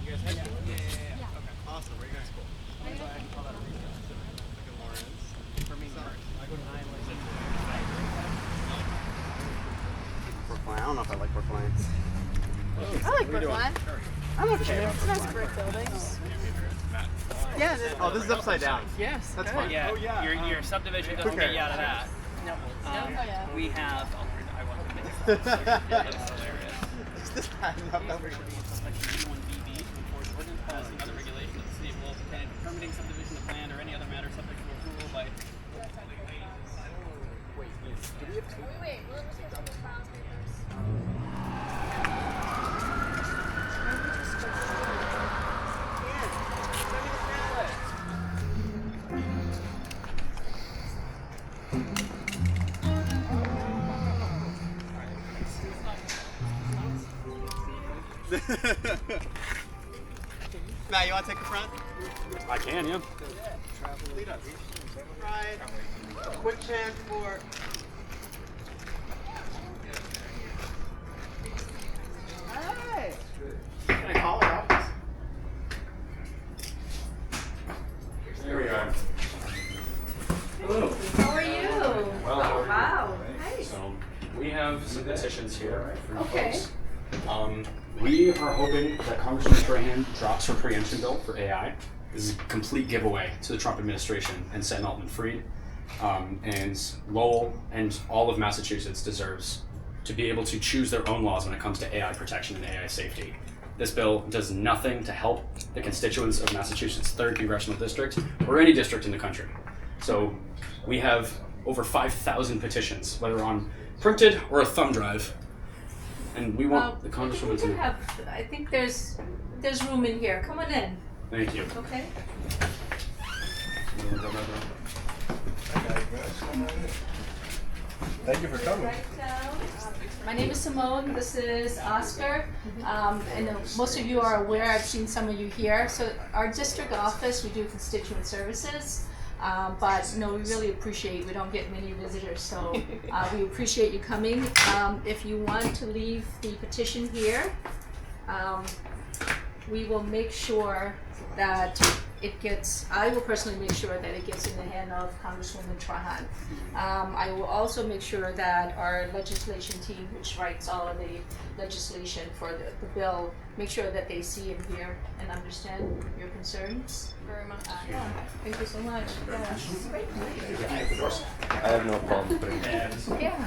guys high school? Yeah. Okay. Awesome. Where are you guys school? I go to Lawrence. For me, I go to Iowa. Brookline. I don't know if I like Brookline. I like Brookline. I'm okay. It's nice brick buildings. Yeah. Oh, this is upside down. Yes. That's fine. Yeah, Oh, yeah. your subdivision doesn't get you out of that. Oh, yeah. We have. I want to make it. That's hilarious. Is this bad enough? Section 1BB to enforce ordinance policy and other regulations of the city of Lowell pertaining to permitting subdivision of land or any other matter subject to approval by. Wait, we're supposed to file papers. Matt, you want to take the front? I can, yeah. Lead us. Right. A quick chance for. Hey! Can I call it office? Here we are. Hello. How are you? Well, how are you? Wow. Nice. So, we have some petitions here from Okay. folks. We are hoping that Congressman Trahan drops her preemption bill for AI. This is a complete giveaway to the Trump administration and Sam Altman-Fried. And Lowell and all of Massachusetts deserves to be able to choose their own laws when it comes to AI protection and AI safety. This bill does nothing to help the constituents of Massachusetts' 3rd Congressional District or any district in the country. So we have over 5,000 petitions, whether on printed or a thumb drive. And we want the Congresswoman to... I think there's room in here. Come on in. Thank you. Okay. Thank you for coming. Right down. My name is Simone. This is Oscar. And most of you are aware. I've seen some of you here. So our district office, we do constituent services. But no, we really appreciate. We don't get many visitors, so we appreciate you coming. If you want to leave the petition here, we will make sure that it gets. I will personally make sure that it gets in the hand of Congresswoman Trahan. I will also make sure that our legislation team, which writes all of the legislation for the bill, make sure that they see and hear and understand your concerns. Very much. Yeah, thank you so much. I have no problem putting it. Yeah.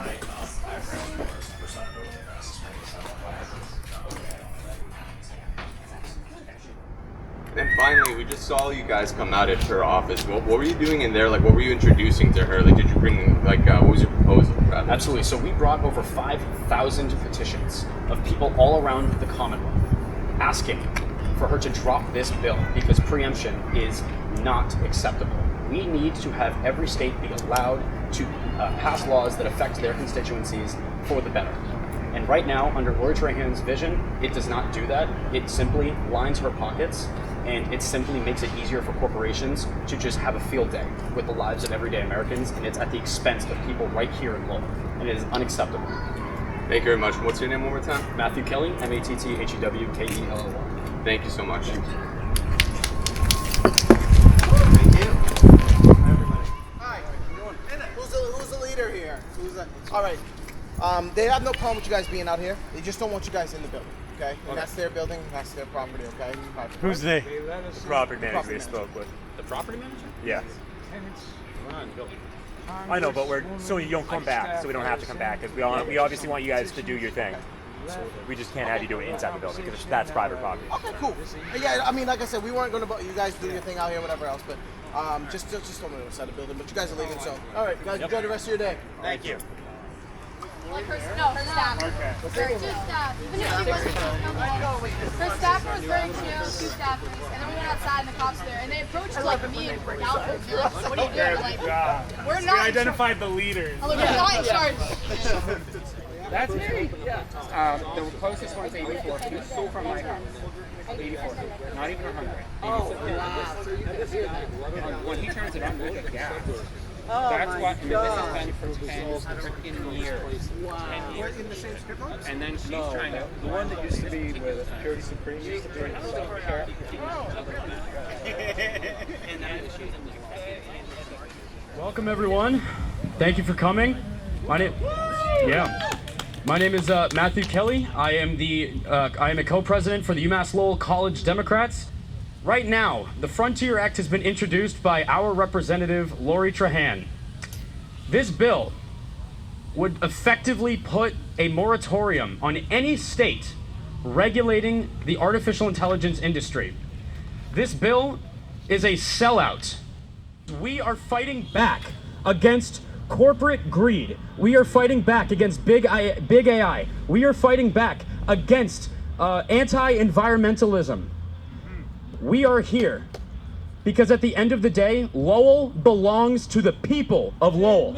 And finally, we just saw you guys come out at her office. What were you doing in there? Like, what were you introducing to her? Like, did you bring, like, what was your proposal? Rather? Absolutely. So we brought over 5,000 petitions of people all around the Commonwealth asking for her to drop this bill because preemption is not acceptable. We need to have every state be allowed to pass laws that affect their constituencies for the better. And right now, under Lori Trahan's vision, it does not do that. It simply lines her pockets, and it simply makes it easier for corporations to just have a field day with the lives of everyday Americans, and it's at the expense of people right here in Lowell, and it is unacceptable. Thank you very much. What's your name one more time? Matthew Kelly, MattheWKELLY. Thank you so much. Thank you. Hi. Who's the leader here? All right. They have no problem with you guys being out here. They just don't want you guys in the building. Okay? And that's their building. That's their property. Okay? Who's they? The property manager we spoke with. The property manager? Yeah. We're not in the building. I know, but so you don't come back, so we don't have to come back, because we obviously want you guys to do your thing. So we just can't have you do it inside the building, because that's private property. Okay, cool. Yeah, I mean, like I said, we weren't going to. You guys do your thing out here, whatever else. But just don't move inside the building. But you guys are leaving, so all right, guys, enjoy the rest of your day. Thank you. Like her staff. Okay. Her two staff. Even if she wasn't her staffer was very chill, two staffers, and then we went outside and the cops were there, and they approached like me and Alfred. They're like, what are you doing? Like, we're We not. identified the leaders. We're not in charge. That's me. Yeah. The closest one's 84 feet from my house. 84 feet. Not even 100. Oh, wow. When he turns it on, we'll get gas. That's what, and this has been for 10 freaking years. 10 years. In the same script notes? And then she's trying to. The one that used to be with Security Supreme used to be in self-care. Welcome everyone. Thank you for coming. My name is Matthew Kelly. I am a co-president for the UMass Lowell College Democrats. Right now, the Frontier Act has been introduced by our representative, Lori Trahan. This bill would effectively put a moratorium on any state regulating the artificial intelligence industry. This bill is a sellout. We are fighting back against corporate greed. We are fighting back against big AI. We are fighting back against anti-environmentalism. We are here because at the end of the day, Lowell belongs to the people of Lowell.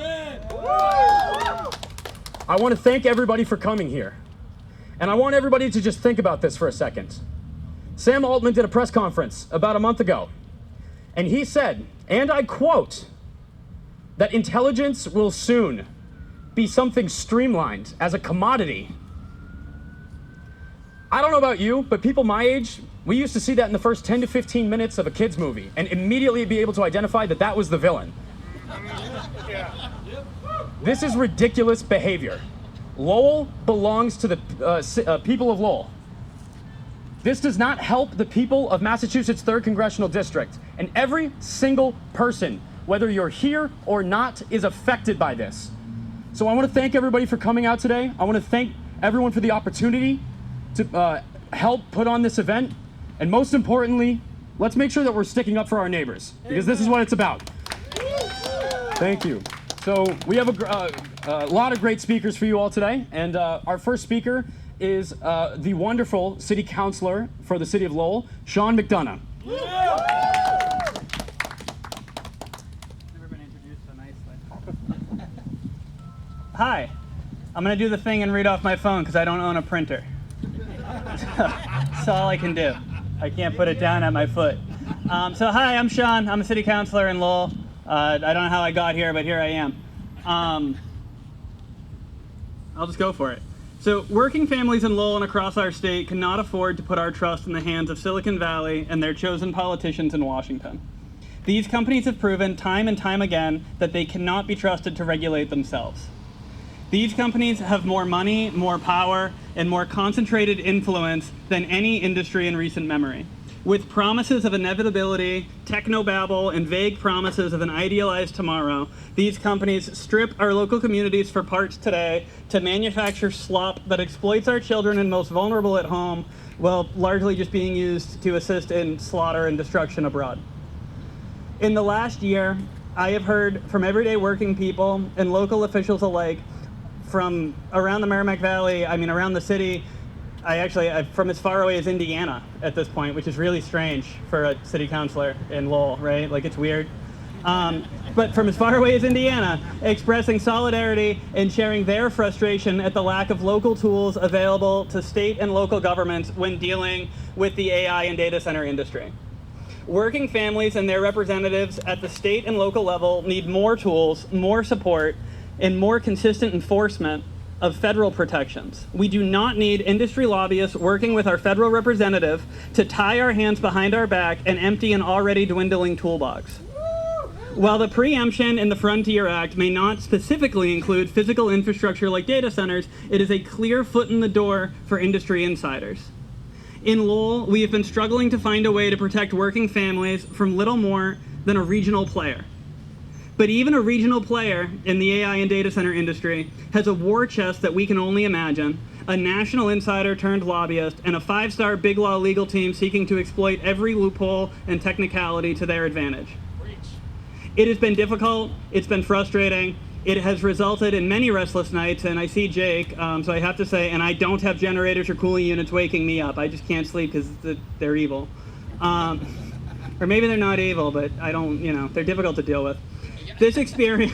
I want to thank everybody for coming here. And I want everybody to just think about this for a second. Sam Altman did a press conference about a month ago, and he said, and I quote, that intelligence will soon be something streamlined as a commodity. I don't know about you, but people my age, we used to see that in the first 10 to 15 minutes of a kid's movie and immediately be able to identify that that was the villain. This is ridiculous behavior. Lowell belongs to the people of Lowell. This does not help the people of Massachusetts' 3rd Congressional District. And every single person, whether you're here or not, is affected by this. So I want to thank everybody for coming out today. I want to thank everyone for the opportunity to help put on this event. And most importantly, let's make sure that we're sticking up for our neighbors, because this is what it's about. Thank you. So we have a lot of great speakers for you all today. And our first speaker is the wonderful city councilor for the city of Lowell, Sean McDonough. Never been introduced so nicely. Hi, I'm gonna do the thing and read off my phone because I don't own a printer. That's all I can do. I can't put it down at my foot. So hi, I'm Sean. I'm a city councilor in Lowell. I don't know how I got here, but here I am. I'll just go for it. So working families in Lowell and across our state cannot afford to put our trust in the hands of Silicon Valley and their chosen politicians in Washington. These companies have proven time and time again that they cannot be trusted to regulate themselves. These companies have more money, more power, and more concentrated influence than any industry in recent memory. With promises of inevitability, technobabble, and vague promises of an idealized tomorrow, these companies strip our local communities for parts today to manufacture slop that exploits our children and most vulnerable at home, while largely just being used to assist in slaughter and destruction abroad. In the last year, I have heard from everyday working people and local officials alike from around the Merrimack Valley, around the city. I'm from as far away as Indiana at this point, which is really strange for a city councilor in Lowell, right? Like, it's weird. But from as far away as Indiana, expressing solidarity and sharing their frustration at the lack of local tools available to state and local governments when dealing with the AI and data center industry. Working families and their representatives at the state and local level need more tools, more support, and more consistent enforcement of federal protections. We do not need industry lobbyists working with our federal representative to tie our hands behind our back and empty an already dwindling toolbox. While the preemption in the Frontier Act may not specifically include physical infrastructure like data centers, it is a clear foot in the door for industry insiders. In Lowell, we have been struggling to find a way to protect working families from little more than a regional player. But even a regional player in the AI and data center industry has a war chest that we can only imagine, a national insider turned lobbyist, and a 5-star big law legal team seeking to exploit every loophole and technicality to their advantage. It has been difficult, it's been frustrating, it has resulted in many restless nights, and I see Jake, so I have to say, and I don't have generators or cooling units waking me up. I just can't sleep because they're evil. Or maybe they're not evil, but I don't, they're difficult to deal with. This experience,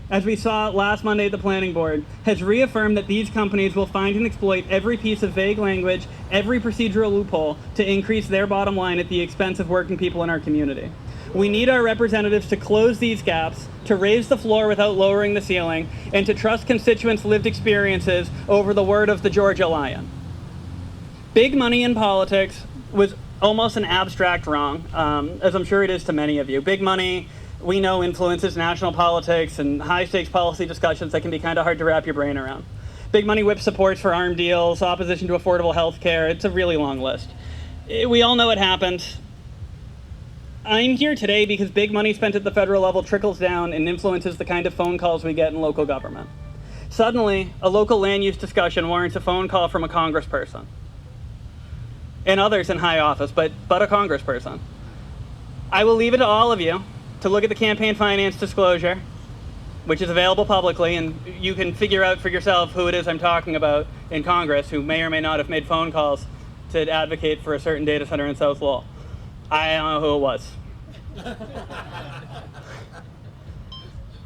as we saw last Monday at the planning board, has reaffirmed that these companies will find and exploit every piece of vague language, every procedural loophole to increase their bottom line at the expense of working people in our community. We need our representatives to close these gaps, to raise the floor without lowering the ceiling, and to trust constituents' lived experiences over the word of the Georgia Lion. Big money in politics was almost an abstract wrong, as I'm sure it is to many of you. Big money, we know, influences national politics and high-stakes policy discussions that can be kind of hard to wrap your brain around. Big money whips supports for arm deals, opposition to affordable health care. It's a really long list. We all know it happened. I'm here today because big money spent at the federal level trickles down and influences the kind of phone calls we get in local government. Suddenly, a local land use discussion warrants a phone call from a congressperson. And others in high office, but a congressperson. I will leave it to all of you to look at the campaign finance disclosure, which is available publicly, and you can figure out for yourself who it is I'm talking about in Congress who may or may not have made phone calls to advocate for a certain data center in South Lowell. I don't know who it was.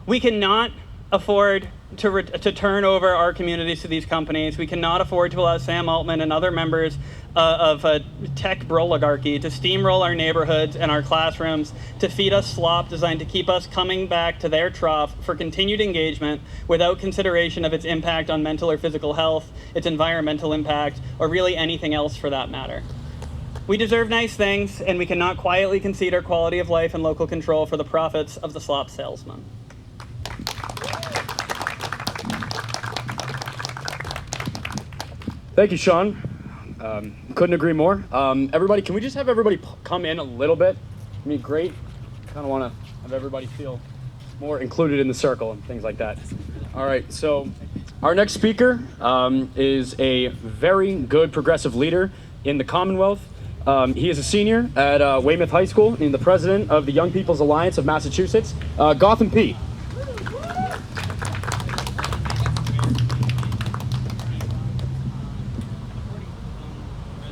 We cannot afford to turn over our communities to these companies. We cannot afford to allow Sam Altman and other members of a tech oligarchy to steamroll our neighborhoods and our classrooms, to feed us slop designed to keep us coming back to their trough for continued engagement without consideration of its impact on mental or physical health, its environmental impact, or really anything else for that matter. We deserve nice things, and we cannot quietly concede our quality of life and local control for the profits of the slop salesman. Thank you, Sean. Couldn't agree more. Everybody, can we just have everybody come in a little bit? I mean, great. Kind of want to have everybody feel more included in the circle and things like that. All right, so our next speaker is a very good progressive leader in the Commonwealth. He is a senior at Weymouth High School and the president of the Young People's Alliance of Massachusetts, Gotham P.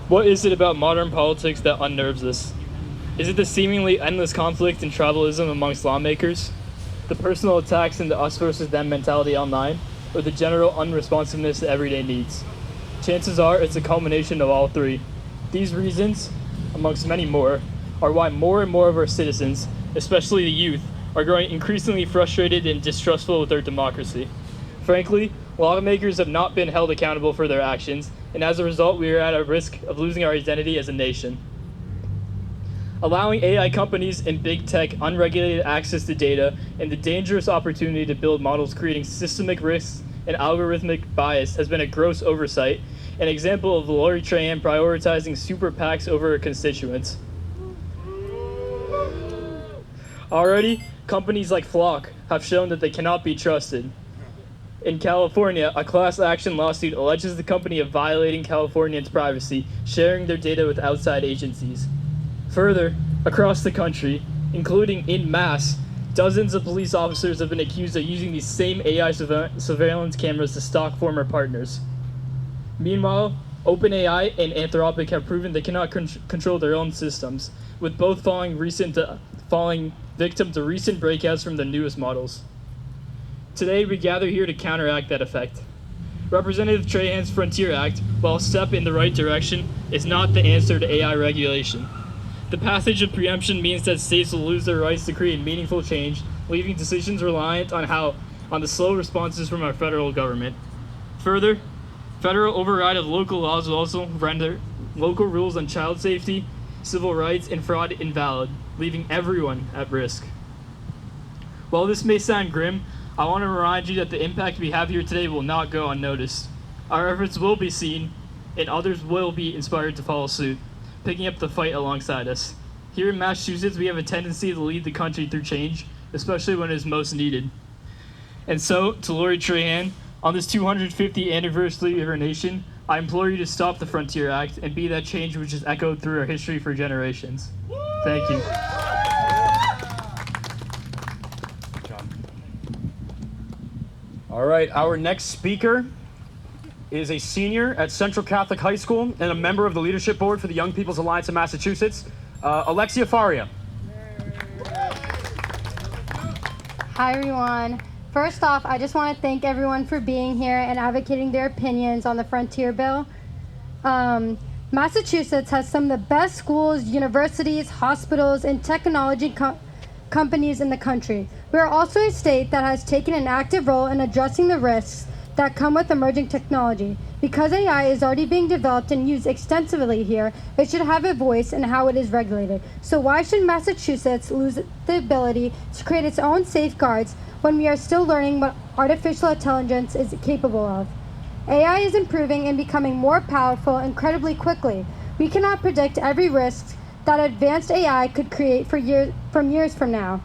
What is it about modern politics that unnerves us? Is it the seemingly endless conflict and tribalism amongst lawmakers? The personal attacks and the us versus them mentality online? Or the general unresponsiveness to everyday needs? Chances are it's a culmination of all three. These reasons, amongst many more, are why more and more of our citizens, especially the youth, are growing increasingly frustrated and distrustful with our democracy. Frankly, lawmakers have not been held accountable for their actions, and as a result, we are at a risk of losing our identity as a nation. Allowing AI companies and big tech unregulated access to data and the dangerous opportunity to build models creating systemic risks and algorithmic bias has been a gross oversight, an example of Lori Trahan prioritizing super PACs over her constituents. Already, companies like Flock have shown that they cannot be trusted. In California, a class action lawsuit alleges the company of violating Californians' privacy, sharing their data with outside agencies. Further, across the country, including in mass, dozens of police officers have been accused of using these same AI surveillance cameras to stalk former partners. Meanwhile, OpenAI and Anthropic have proven they cannot control their own systems, with both falling victim to recent breakouts from the newest models. Today, we gather here to counteract that effect. Representative Trahan's Frontier Act, while a step in the right direction, is not the answer to AI regulation. The passage of preemption means that states will lose their rights to create meaningful change, leaving decisions reliant on the slow responses from our federal government. Further, federal override of local laws will also render local rules on child safety, civil rights, and fraud invalid, leaving everyone at risk. While this may sound grim, I want to remind you that the impact we have here today will not go unnoticed. Our efforts will be seen, and others will be inspired to follow suit, picking up the fight alongside us. Here in Massachusetts, we have a tendency to lead the country through change, especially when it is most needed. And so, to Lori Trahan, on this 250th anniversary of our nation, I implore you to stop the Frontier Act and be that change which is echoed through our history for generations. Thank you. All right, our next speaker is a senior at Central Catholic High School and a member of the leadership board for the Young People's Alliance of Massachusetts, Alexia Faria. Hi, everyone. First off, I just want to thank everyone for being here and advocating their opinions on the Frontier Bill. Massachusetts has some of the best schools, universities, hospitals, and technology companies in the country. We are also a state that has taken an active role in addressing the risks that come with emerging technology. Because AI is already being developed and used extensively here, it should have a voice in how it is regulated. So why should Massachusetts lose the ability to create its own safeguards when we are still learning what artificial intelligence is capable of? AI is improving and becoming more powerful incredibly quickly. We cannot predict every risk that advanced AI could create from years from now.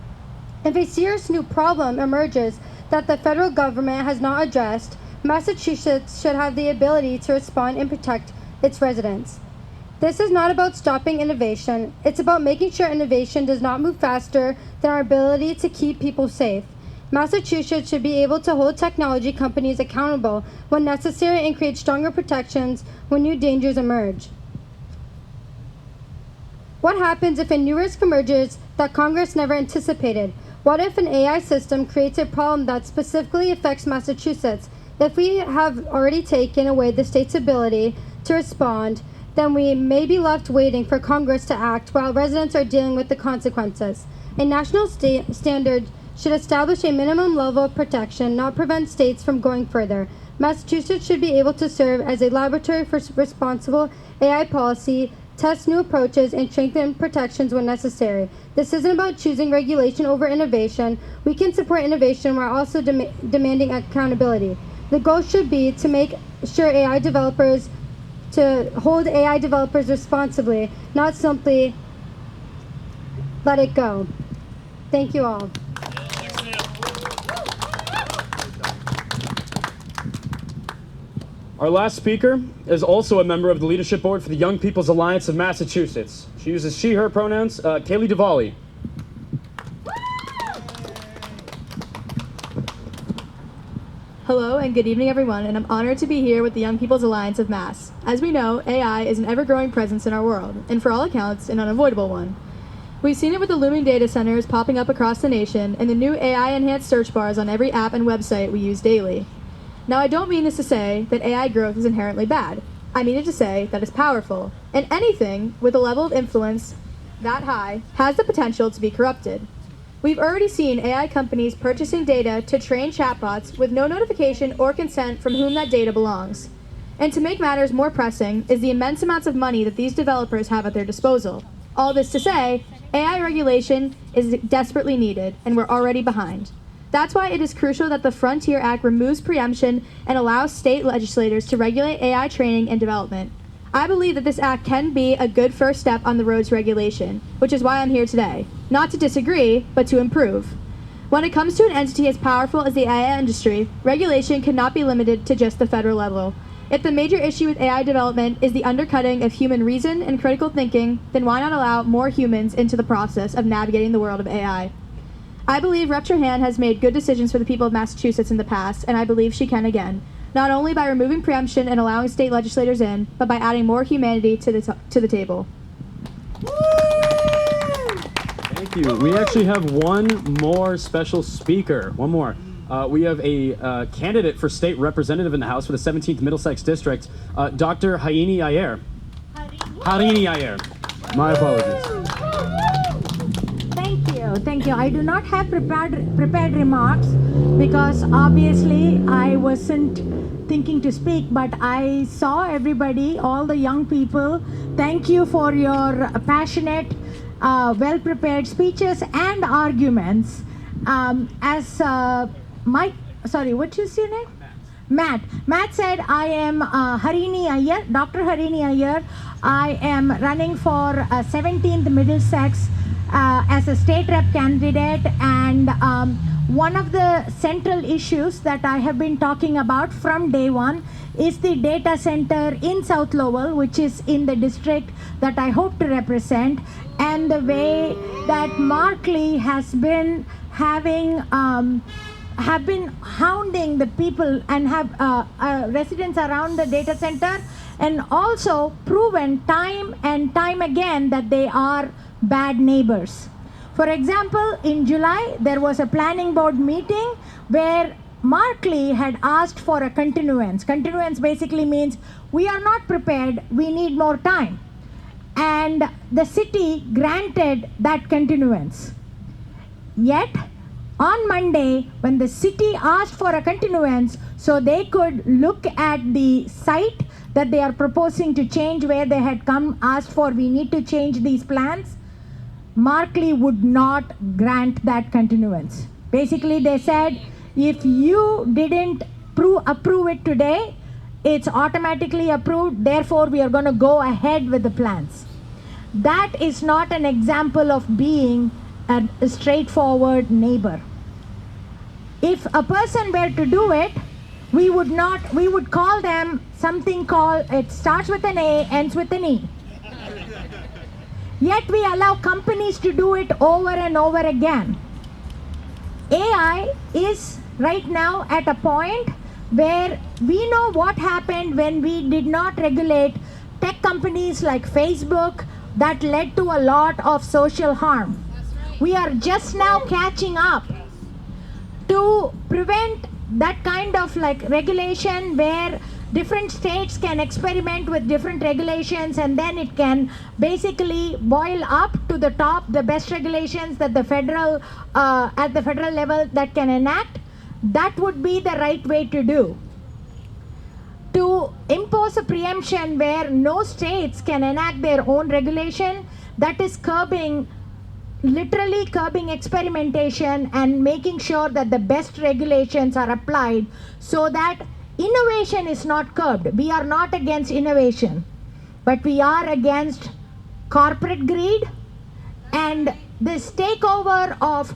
If a serious new problem emerges that the federal government has not addressed, Massachusetts should have the ability to respond and protect its residents. This is not about stopping innovation. It's about making sure innovation does not move faster than our ability to keep people safe. Massachusetts should be able to hold technology companies accountable when necessary and create stronger protections when new dangers emerge. What happens if a new risk emerges that Congress never anticipated? What if an AI system creates a problem that specifically affects Massachusetts? If we have already taken away the state's ability to respond, then we may be left waiting for Congress to act while residents are dealing with the consequences. A national standard should establish a minimum level of protection, not prevent states from going further. Massachusetts should be able to serve as a laboratory for responsible AI policy, test new approaches, and strengthen protections when necessary. This isn't about choosing regulation over innovation. We can support innovation while also demanding accountability. The goal should be to make sure to hold AI developers responsibly, not simply let it go. Thank you all. Our last speaker is also a member of the leadership board for the Young People's Alliance of Massachusetts. She uses she, her pronouns. Kaylee Duvally. Hello and good evening, everyone, and I'm honored to be here with the Young People's Alliance of Mass. As we know, AI is an ever-growing presence in our world, and for all accounts, an unavoidable one. We've seen it with the looming data centers popping up across the nation and the new AI-enhanced search bars on every app and website we use daily. Now, I don't mean this to say that AI growth is inherently bad. I mean it to say that it's powerful, and anything with a level of influence that high has the potential to be corrupted. We've already seen AI companies purchasing data to train chatbots with no notification or consent from whom that data belongs. And to make matters more pressing is the immense amounts of money that these developers have at their disposal. All this to say, AI regulation is desperately needed, and we're already behind. That's why it is crucial that the Frontier Act removes preemption and allows state legislators to regulate AI training and development. I believe that this act can be a good first step on the road to regulation, which is why I'm here today. Not to disagree, but to improve. When it comes to an entity as powerful as the AI industry, regulation cannot be limited to just the federal level. If the major issue with AI development is the undercutting of human reason and critical thinking, then why not allow more humans into the process of navigating the world of AI? I believe Rep. Trahan has made good decisions for the people of Massachusetts in the past, and I believe she can again. Not only by removing preemption and allowing state legislators in, but by adding more humanity to the table. Thank you. We actually have one more special speaker. One more. We have a candidate for state representative in the House for the 17th Middlesex District, Dr. Harini Ayer. Harini Ayer. My apologies. Thank you. I do not have prepared remarks because obviously I wasn't thinking to speak, but I saw everybody, all the young people. Thank you for your passionate, well-prepared speeches and arguments. Sorry, what is your name? Matt. Matt said, I am Harini Ayer, Dr. Harini Ayer. I am running for 17th Middlesex as a state rep candidate, and one of the central issues that I have been talking about from day one is the data center in South Lowell, which is in the district that I hope to represent, and the way that Mark Lee has been have been hounding the people and have residents around the data center, and also proven time and time again that they are bad neighbors. For example, in July, there was a planning board meeting where Mark Lee had asked for a continuance. Continuance basically means we are not prepared, we need more time. And the city granted that continuance. Yet, on Monday, when the city asked for a continuance so they could look at the site that they are proposing to change, where they had come asked for, we need to change these plans, Markley would not grant that continuance. Basically, they said, if you didn't approve it today, it's automatically approved, therefore we are going to go ahead with the plans. That is not an example of being a straightforward neighbor. If a person were to do it, we would call them something called, it starts with an A, ends with an E. Yet we allow companies to do it over and over again. AI is right now at a point where we know what happened when we did not regulate tech companies like Facebook. That led to a lot of social harm. We are just now catching up to prevent that kind of like regulation where different states can experiment with different regulations, and then it can basically boil up to the top the best regulations that the federal at the federal level that can enact. That would be the right way to do. To impose a preemption where no states can enact their own regulation, that is literally curbing experimentation and making sure that the best regulations are applied so that innovation is not curbed. We are not against innovation, but we are against corporate greed and this takeover of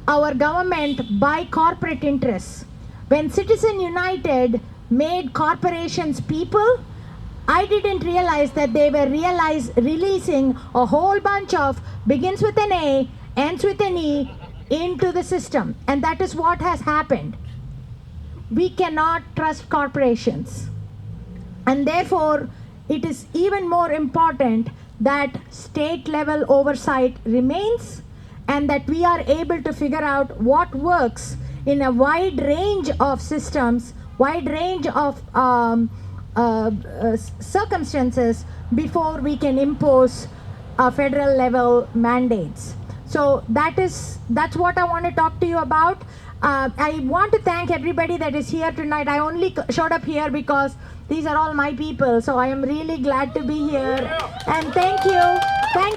our government by corporate interests. When Citizen United made corporations people, I didn't realize that they were releasing a whole bunch of begins with an A, ends with an E into the system. And that is what has happened. We cannot trust corporations. And therefore, it is even more important that state level oversight remains and that we are able to figure out what works in a wide range of systems, wide range of circumstances before we can impose federal level mandates. So that's what I want to talk to you about. I want to thank everybody that is here tonight. I only showed up here because these are all my people, so I am really glad to be here. And thank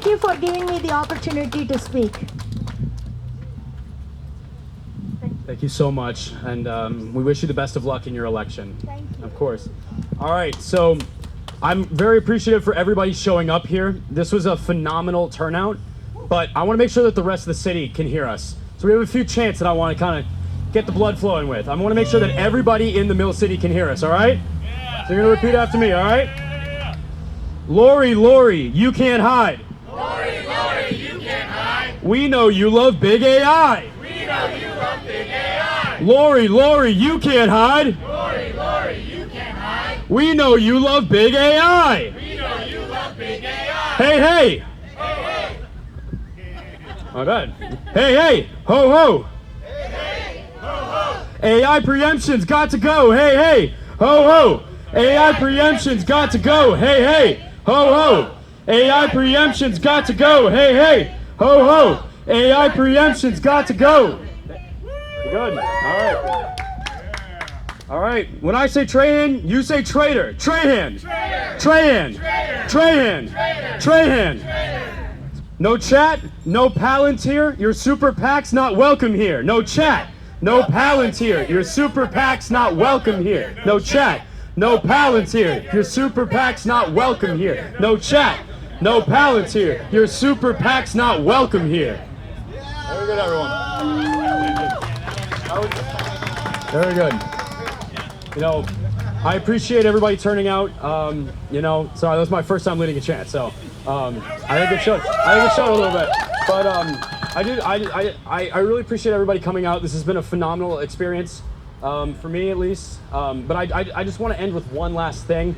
you for giving me the opportunity to speak. Thank you so much, and we wish you the best of luck in your election. Thank you. Of course. All right, so I'm very appreciative for everybody showing up here. This was a phenomenal turnout, but I want to make sure that the rest of the city can hear us. So we have a few chants that I want to kind of get the blood flowing with. I want to make sure that everybody in the Mill City can hear us, all right? Yeah. So you're going to repeat after me, all right? Yeah. Lori, Lori, you can't hide. Lori, Lori, you can't hide. We know you love big AI. We know you love big AI. Lori, Lori, you can't hide. Lori, Lori, you can't hide. We know you love big AI. We know you love big AI. Hey, hey. Hey, hey. My bad. Hey, hey. Ho, ho. Hey, hey. Ho, ho. AI preemption's got to go. Hey, hey. Ho, ho. AI preemption's got to go. Hey, hey. Ho, ho. AI preemption's got to go. Hey, hey. Ho, ho. AI preemption's got to go. Good. All right. All right. When I say Trahan, you say traitor. Trahan. Trahan. Trahan. Trahan. No chat. No Palantir. Your super PAC's not welcome here. No chat. No Palantir. Your super PAC's not welcome here. No chat. No Palantir. Your super PAC's not welcome here. No chat. No Palantir. Your super PAC's not welcome here. Very good, everyone. Very good. You know, I appreciate everybody turning out. You know, sorry, that was my first time leading a chant, so I think it showed. I think it showed a little bit, but I really appreciate everybody coming out. This has been a phenomenal experience for me, at least. But I just want to end with one last thing.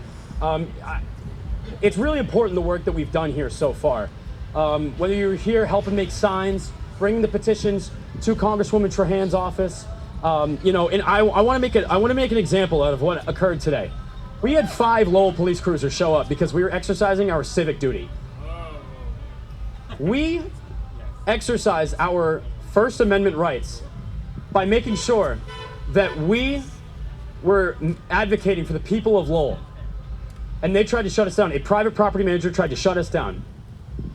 It's really important the work that we've done here so far. Whether you're here helping make signs, bringing the petitions to Congresswoman Trahan's office, you know, and I want to make an example out of what occurred today. We had 5 Lowell police cruisers show up because we were exercising our civic duty. We exercise our First Amendment rights by making sure that we were advocating for the people of Lowell. And they tried to shut us down. A private property manager tried to shut us down.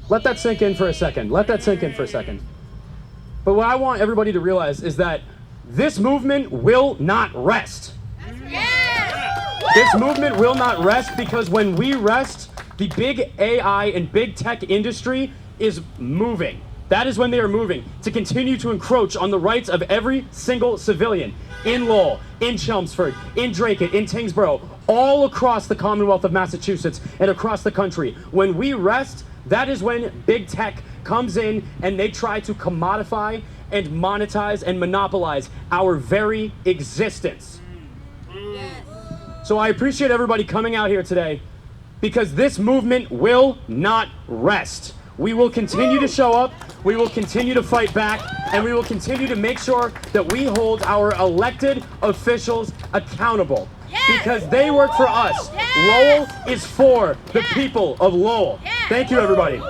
Let that sink in for a second. Let that sink in for a second. But what I want everybody to realize is that this movement will not rest. This movement will not rest, because when we rest, the big AI and big tech industry is moving. That is when they are moving to continue to encroach on the rights of every single civilian in Lowell, in Chelmsford, in Dracut, in Tingsboro, all across the Commonwealth of Massachusetts and across the country. When we rest, that is when big tech comes in and they try to commodify and monetize and monopolize our very existence. So I appreciate everybody coming out here today, because this movement will not rest. We will continue to show up, we will continue to fight back, and we will continue to make sure that we hold our elected officials accountable. Because they work for us. Lowell is for the people of Lowell. Thank you, everybody.